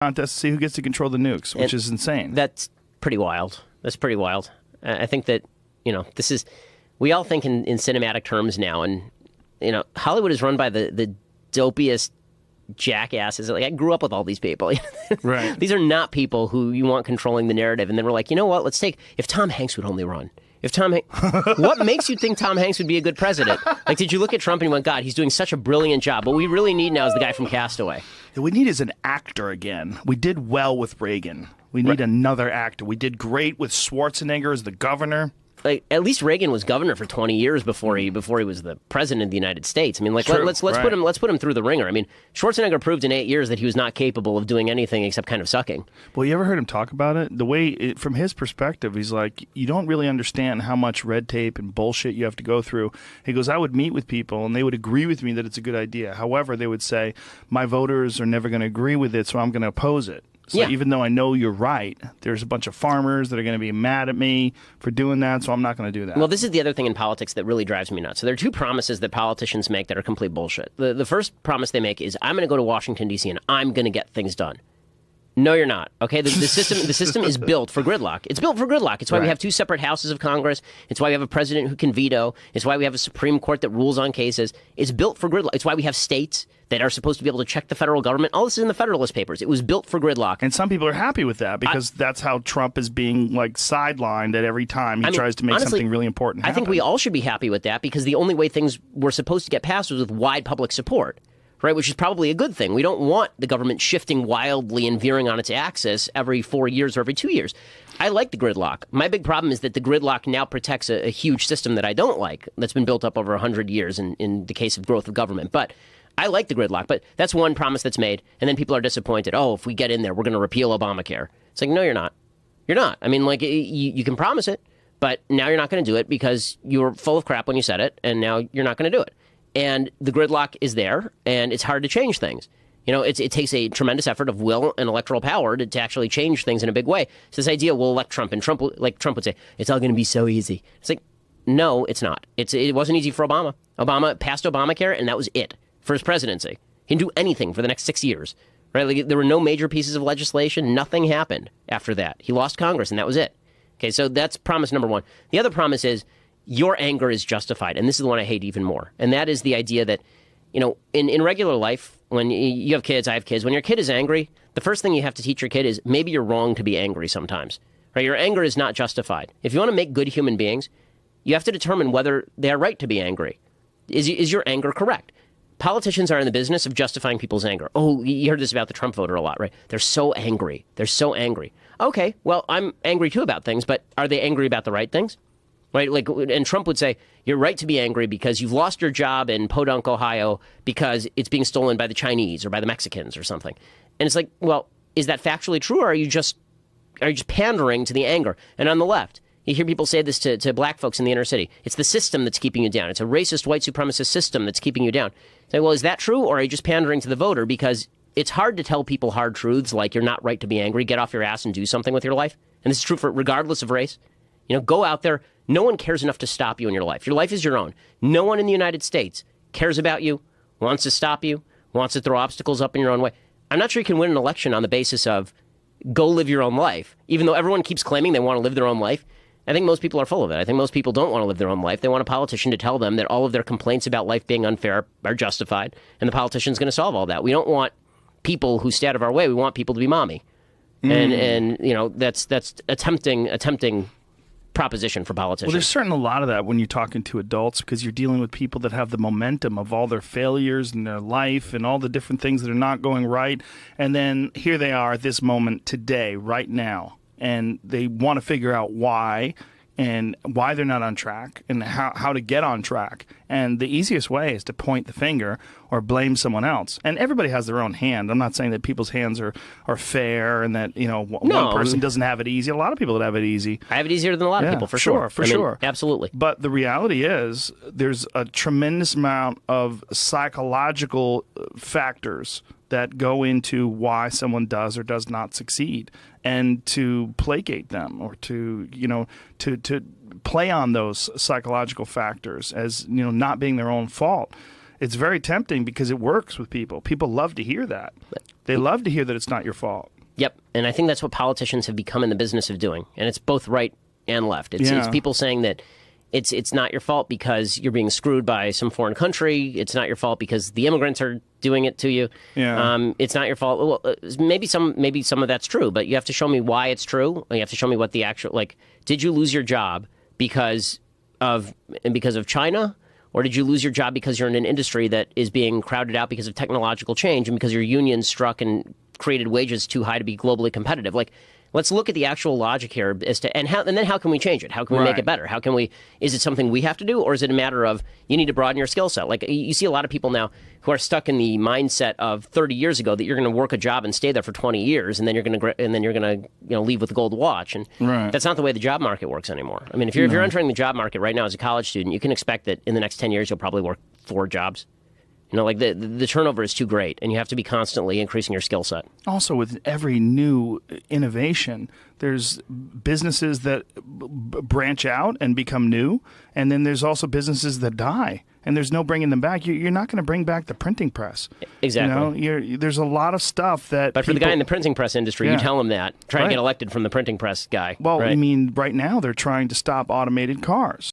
contest to see who gets to control the nukes, which is insane. That's pretty wild. That's pretty wild. I think that, this is, we all think in cinematic terms now, and, Hollywood is run by the dopiest jackasses. Like, I grew up with all these people. Right. These are not people who you want controlling the narrative. And then we're like, you know what? If Tom Hanks would only run. What makes you think Tom Hanks would be a good president? Like, did you look at Trump and you went, God, he's doing such a brilliant job. What we really need now is the guy from Castaway. What we need is an actor again. We did well with Reagan. We need another actor. We did great with Schwarzenegger as the governor. Like, at least Reagan was governor for 20 years before he was the president of the United States. I mean, like, let's put him through the ringer. I mean, Schwarzenegger proved in 8 years that he was not capable of doing anything except kind of sucking. Well, you ever heard him talk about it? The way, from his perspective, he's like, you don't really understand how much red tape and bullshit you have to go through. He goes, I would meet with people and they would agree with me that it's a good idea. However, they would say, my voters are never going to agree with it, so I'm going to oppose it. So even though I know you're right, there's a bunch of farmers that are going to be mad at me for doing that, so I'm not going to do that. Well, this is the other thing in politics that really drives me nuts. So there are two promises that politicians make that are complete bullshit. The first promise they make is, I'm going to go to Washington, D.C., and I'm going to get things done. No, you're not. Okay, the system is built for gridlock. It's built for gridlock. It's why we have two separate houses of Congress. It's why we have a president who can veto. It's why we have a Supreme Court that rules on cases. It's built for gridlock. It's why we have states that are supposed to be able to check the federal government. All this is in the Federalist Papers. It was built for gridlock. And some people are happy with that because that's how Trump is being sidelined at every time he tries to make something really important happen. I think we all should be happy with that because the only way things were supposed to get passed was with wide public support. Right, which is probably a good thing. We don't want the government shifting wildly and veering on its axis every 4 years or every 2 years. I like the gridlock. My big problem is that the gridlock now protects a huge system that I don't like, that's been built up over 100 years in the case of growth of government. But I like the gridlock. But that's one promise that's made, and then people are disappointed. Oh, if we get in there, we're going to repeal Obamacare. It's like, no, you're not. You're not. I mean, like, you can promise it, but now you're not going to do it because you were full of crap when you said it, and now you're not going to do it. And the gridlock is there, and it's hard to change things. It takes a tremendous effort of will and electoral power to actually change things in a big way. So this idea, we'll elect Trump, and Trump would say, it's all going to be so easy. It's like, no, it's not. It wasn't easy for Obama. Obama passed Obamacare, and that was it for his presidency. He didn't do anything for the next 6 years. Right? Like, there were no major pieces of legislation. Nothing happened after that. He lost Congress, and that was it. Okay, so that's promise number one. The other promise is, your anger is justified. And this is the one I hate even more. And that is the idea that, in regular life, when you have kids, I have kids, when your kid is angry, the first thing you have to teach your kid is maybe you're wrong to be angry sometimes. Right? Your anger is not justified. If you want to make good human beings, you have to determine whether they are right to be angry. Is your anger correct? Politicians are in the business of justifying people's anger. Oh, you heard this about the Trump voter a lot, right? They're so angry. They're so angry. Okay, well, I'm angry too about things, but are they angry about the right things? Right, like, and Trump would say, you're right to be angry because you've lost your job in Podunk, Ohio, because it's being stolen by the Chinese or by the Mexicans or something. And it's like, well, is that factually true, or are you just pandering to the anger? And on the left, you hear people say this to black folks in the inner city. It's the system that's keeping you down. It's a racist, white supremacist system that's keeping you down. Say, well, is that true, or are you just pandering to the voter? Because it's hard to tell people hard truths like you're not right to be angry, get off your ass and do something with your life. And this is true for regardless of race. Go out there. No one cares enough to stop you in your life. Your life is your own. No one in the United States cares about you, wants to stop you, wants to throw obstacles up in your own way. I'm not sure you can win an election on the basis of go live your own life, even though everyone keeps claiming they want to live their own life. I think most people are full of it. I think most people don't want to live their own life. They want a politician to tell them that all of their complaints about life being unfair are justified, and the politician's going to solve all that. We don't want people who stay out of our way. We want people to be mommy. And that's a tempting proposition for politicians. Well, there's certainly a lot of that when you're talking to adults because you're dealing with people that have the momentum of all their failures in their life and all the different things that are not going right. And then here they are at this moment today, right now, and they want to figure out why and why they're not on track and how to get on track. And the easiest way is to point the finger or blame someone else. And everybody has their own hand. I'm not saying that people's hands are fair and that, one person doesn't have it easy. A lot of people that have it easy. I have it easier than a lot of people, for sure. For sure. Absolutely. But the reality is there's a tremendous amount of psychological factors that go into why someone does or does not succeed, and to placate them or to play on those psychological factors as not being their own fault. it's very tempting because it works with people. People love to hear that. They love to hear that it's not your fault. Yep, and I think that's what politicians have become in the business of doing, and it's both right and left. It's people saying that it's not your fault because you're being screwed by some foreign country. It's not your fault because the immigrants are doing it to you. Yeah. It's not your fault. Well, maybe some of that's true, but you have to show me why it's true. You have to show me what the actual, like, did you lose your job because of China? Or did you lose your job because you're in an industry that is being crowded out because of technological change and because your union struck and created wages too high to be globally competitive? Like, let's look at the actual logic here as to, and then how can we change it? How can we make it better? How can we, is it something we have to do, or is it a matter of you need to broaden your skill set? Like, you see a lot of people now who are stuck in the mindset of 30 years ago that you're going to work a job and stay there for 20 years and then you're going to leave with a gold watch. And that's not the way the job market works anymore. I mean, if you're entering the job market right now as a college student, you can expect that in the next 10 years you'll probably work 4 jobs. You know, like the turnover is too great, and you have to be constantly increasing your skill set. Also, with every new innovation, there's businesses that branch out and become new, and then there's also businesses that die, and there's no bringing them back. You're not going to bring back the printing press. Exactly. You know, there's a lot of stuff that. But for the guy in the printing press industry, you tell him that. Try to get elected from the printing press guy. Well, I mean, right now they're trying to stop automated cars.